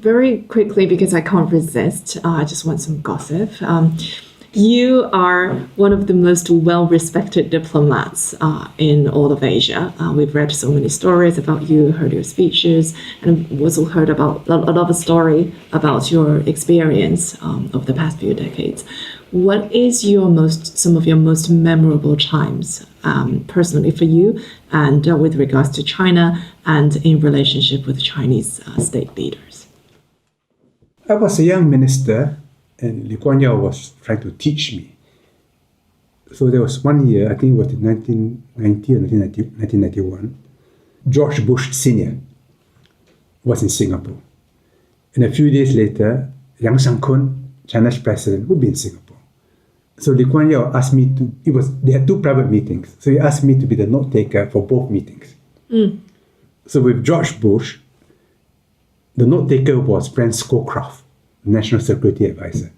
Very quickly, because I can't resist, I just want some gossip. You are one of the most well-respected diplomats in all of Asia. We've read so many stories about you, heard your speeches, and also heard about a lot of story about your experience of the past few decades. What is some of your most memorable times personally for you, and with regards to China and in relationship with Chinese state leaders? I was a young minister, and Lee Kuan Yew was trying to teach me. So there was one year, I think it was in 1990 or 1991, George Bush Sr. was in Singapore. And a few days later, Yang Sang-kun, China's president, would be in Singapore. So Lee Kuan Yew asked me they had 2 private meetings. So he asked me to be the note taker for both meetings. So with George Bush, the note taker was Franz Scowcroft, National Security Advisor.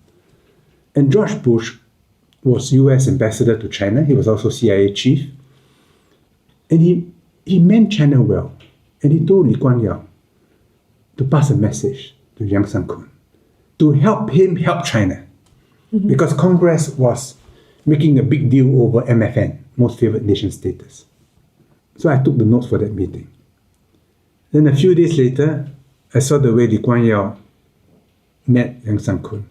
And George Bush was US ambassador to China. He was also CIA chief. And he meant China well. And he told Lee Kuan Yew to pass a message to Yang Sang-kun to help him help China. Because Congress was making a big deal over MFN, Most Favored Nation status. So I took the notes for that meeting. Then a few days later, I saw the way Lee Kuan Yew met Yang Sang-kun.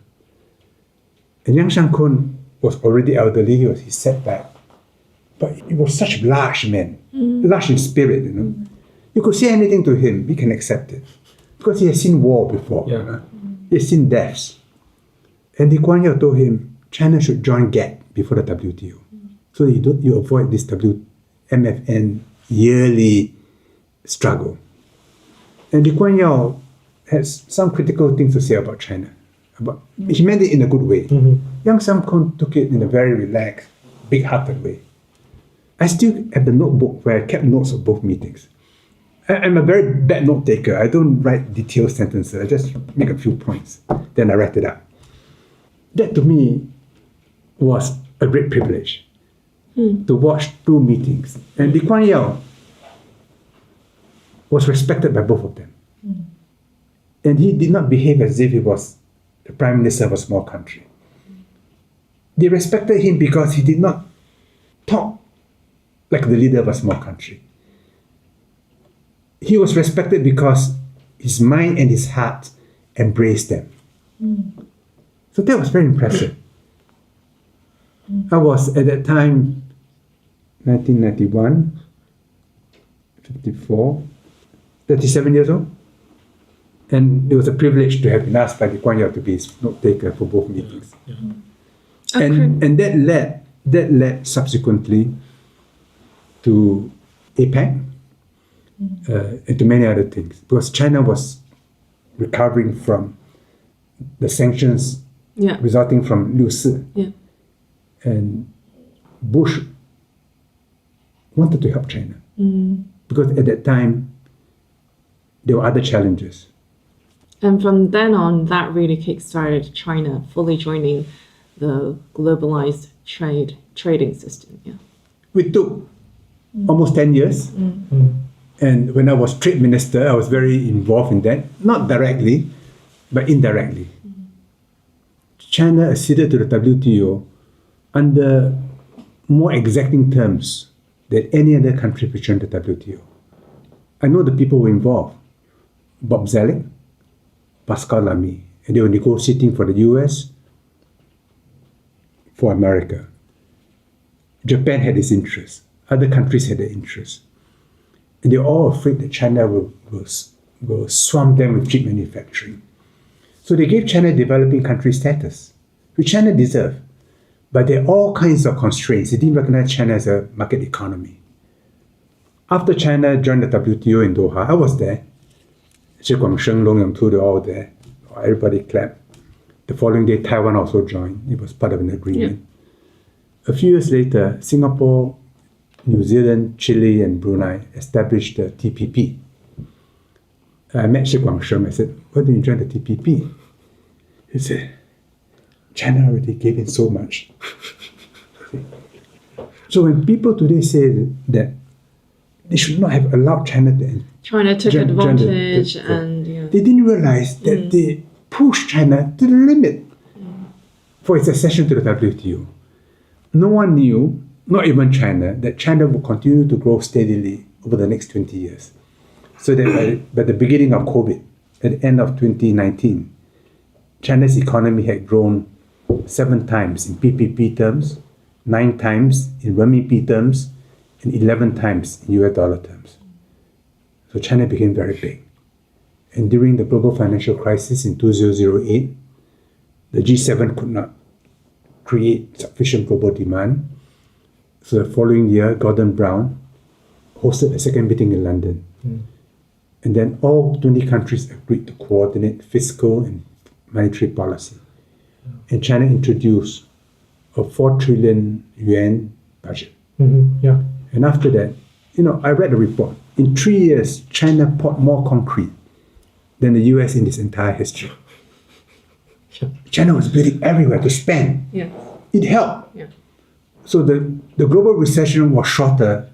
And Yang Sang-kun was already elderly, he sat back. But he was such a large man, large in spirit, you know. You could say anything to him, he can accept it. Because he has seen war before. Yeah. You know? He has seen deaths. And Lee Kuan Yew told him, China should join GATT before the WTO. So you avoid this MFN yearly struggle. And Lee Kuan Yew has some critical things to say about China. He meant it in a good way. Yang Sang-kun took it in a very relaxed, big-hearted way. I still have the notebook where I kept notes of both meetings. I'm a very bad note taker. I don't write detailed sentences. I just make a few points. Then I write it up. That to me was a great privilege to watch 2 meetings. And Lee Kuan Yew was respected by both of them. And he did not behave as if he was the prime minister of a small country. They respected him because he did not talk like the leader of a small country. He was respected because his mind and his heart embraced them. So that was very impressive. I was at that time, 1991, 54, 37 years old. And it was a privilege to have been asked by Lee Kuan Yew to be his note taker for both meetings. And that led subsequently to APEC and to many other things. Because China was recovering from the sanctions resulting from Liu Si. And Bush wanted to help China. Because at that time, there were other challenges. And from then on, that really kickstarted China fully joining the globalized trading system. We took almost 10 years. And when I was trade minister, I was very involved in that. Not directly, but indirectly. China acceded to the WTO under more exacting terms than any other country which joined the WTO. I know the people who were involved. Bob Zoellick, Pascal Lamy, and they were negotiating for the US, for America. Japan had its interests. Other countries had their interests. And they were all afraid that China will swamp them with cheap manufacturing. So they gave China developing country status, which China deserved. But there are all kinds of constraints. They didn't recognize China as a market economy. After China joined the WTO in Doha, I was there. Xie Guangsheng, Long Yong-tu, they were all there. Everybody clapped. The following day, Taiwan also joined. It was part of an agreement. A few years later, Singapore, New Zealand, Chile, and Brunei established the TPP. I met Xie Guangsheng. I said, why don't you join the TPP? He said, China already gave in so much. So when people today say that they should not have allowed China to China took advantage and But they didn't realize that they pushed China to the limit for its accession to the WTO. No one knew, not even China, that China would continue to grow steadily over the next 20 years. So that by the beginning of COVID, at the end of 2019, China's economy had grown 7 times in PPP terms, 9 times in renminbi terms, and 11 times in US dollar terms. So China became very big. And during the global financial crisis in 2008, the G7 could not create sufficient global demand. So the following year, Gordon Brown hosted a second meeting in London. And then all 20 countries agreed to coordinate fiscal and monetary policy. And China introduced a 4 trillion yuan budget. And after that, I read the report. In 3 years, China poured more concrete than the US in its entire history. China was building everywhere to spend. It helped. So the global recession was shorter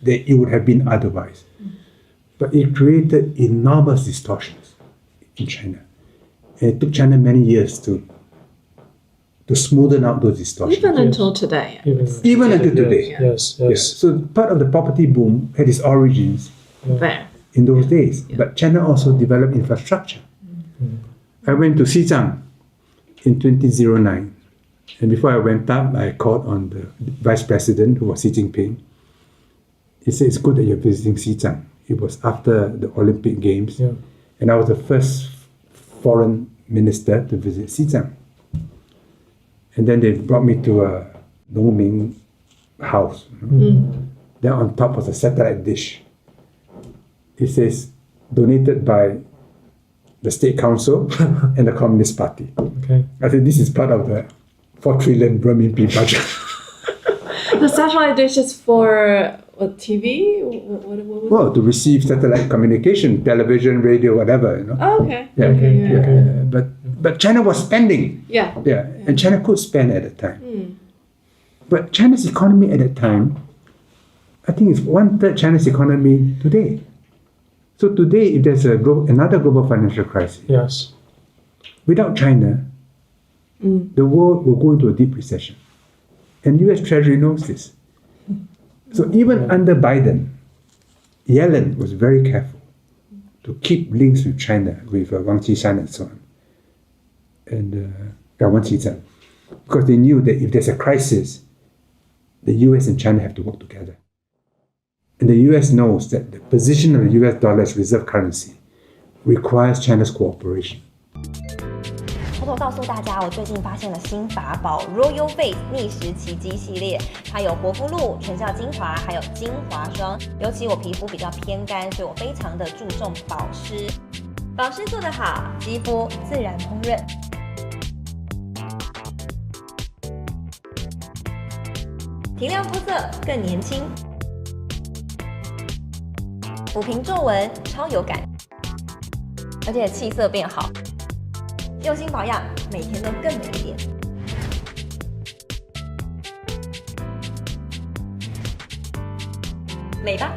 than it would have been otherwise. But it created enormous distortions in China. And it took China many years to smoothen out those distortions. Even until today. Even until today. Yes. So part of the property boom had its origins There. in those days. But China also developed infrastructure. I went to CHANG in 2009. And before I went up, I called on the vice president, who was Xi Jinping. He said, it's good that you're visiting CHANG. It was after the Olympic Games. And I was the first foreign minister to visit CHANG. And then they brought me to a Dongming house. Then on top was a satellite dish. It says, donated by the State Council and the Communist Party. I said, this is part of the 4 trillion renminbi budget. The satellite dish is for what, TV? What was it? Well, to receive satellite communication, television, radio, whatever. Oh, okay. But China was spending. And China could spend at the time. But China's economy at that time, I think it's 1/3 China's economy today. So today, if there's another global financial crisis, without China, the world will go into a deep recession. And US Treasury knows this. So even under Biden, Yellen was very careful to keep links with China, with Wang Qishan and so on. And Wang Qizhen, because they knew that if there's a crisis, the US and China have to work together. And the US knows that the position of the US dollar as reserve currency requires China's cooperation. 偷偷告诉大家，我最近发现了新法宝 Royal Face 逆时奇迹系列，它有活肤露、全效精华，还有精华霜。尤其我皮肤比较偏干，所以我非常的注重保湿。保湿做得好，肌肤自然烹饪。提亮肤色更年轻，抚平皱纹超有感，而且气色变好。用心保养，每天都更美一点。美吧。